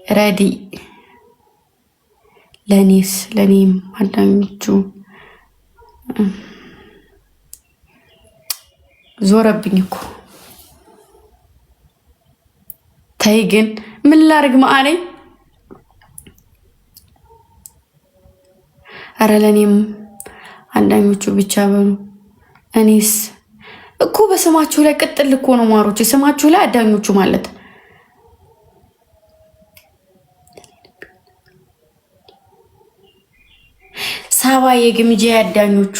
ረዲ ለኔም አዳኞቹ ዞረብኝ እኮ ተይ ግን ምን ላርግ ማአለኝ አረ ለኔም አንዳኞቹ ብቻ በሉ እኔስ እኮ በስማችሁ ላይ ቅጥል እኮ ነው ማሮች ስማችሁ ላይ አዳኞቹ ማለት ሳባ የግምጄ አዳኞቹ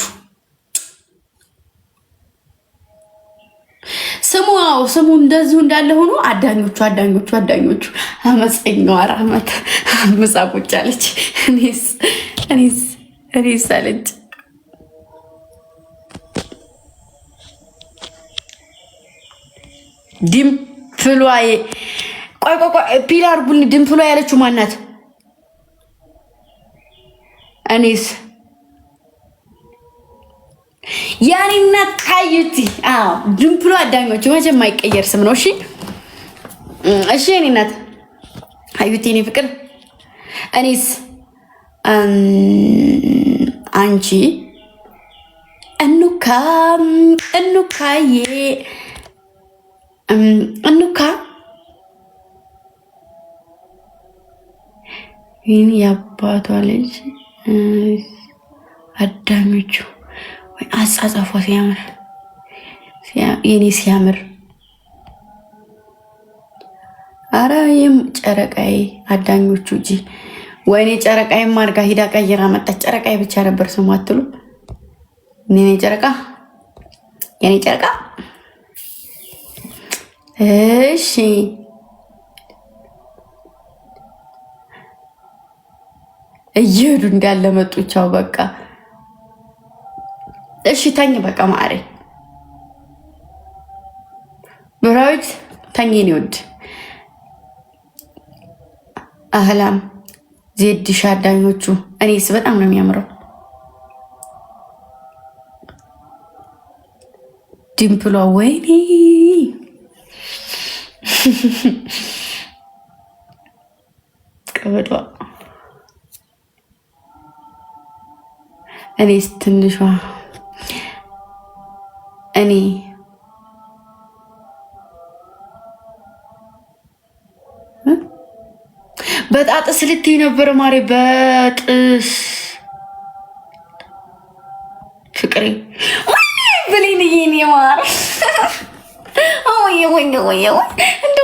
ስሙ እንደዚሁ እንዳለ ሆኖ አዳኞቹ አመፀኛው አራመት ምሳቁጭ አለች እኔስ አለች ድምፕሏዬ ቆይ ፒላር ቡኒ ድምፕሏ ያለችው ማናት እኔስ ያኔና ቃዩቲ ድምፕሏ አዳኞቹ መቼም የማይቀየር ስም ነው እሺ እኔናት አዩቲ እኔ ፍቅር እኔስ አንቺ እንኑካዬ እንኑካ ይህን ያባቷ ልጅ አዳኞቹ ወይ አጻጻፏ ሲያምር የኔ ሲያምር አረ ይም ጨረቃዬ አዳኞቹ እጂ ወይኔ ጨረቃዬ ማርጋ ሂዳ ቀይራ መጣች ጨረቃዬ ብቻ ነበር ስሙ አትሉ የኔ ጨረቃ እሺ እየሄዱ እንዳለ መጡ ቻው በቃ እሺ ተኝ በቃ ማሬ ብራዊት ተኝን ይወድ አህላም ዜድ ሻዳኞቹ እኔስ በጣም ነው የሚያምረው ዲምፕሏ ወይኔ ቀበጧ እኔስ ትንሿ እኔ በጣጥስ ልትይ ነበር ማሬ በጥስ ፍቅሬ ብሌን ይሄን የማር ወይ እንደው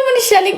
ምን ይሻለኝ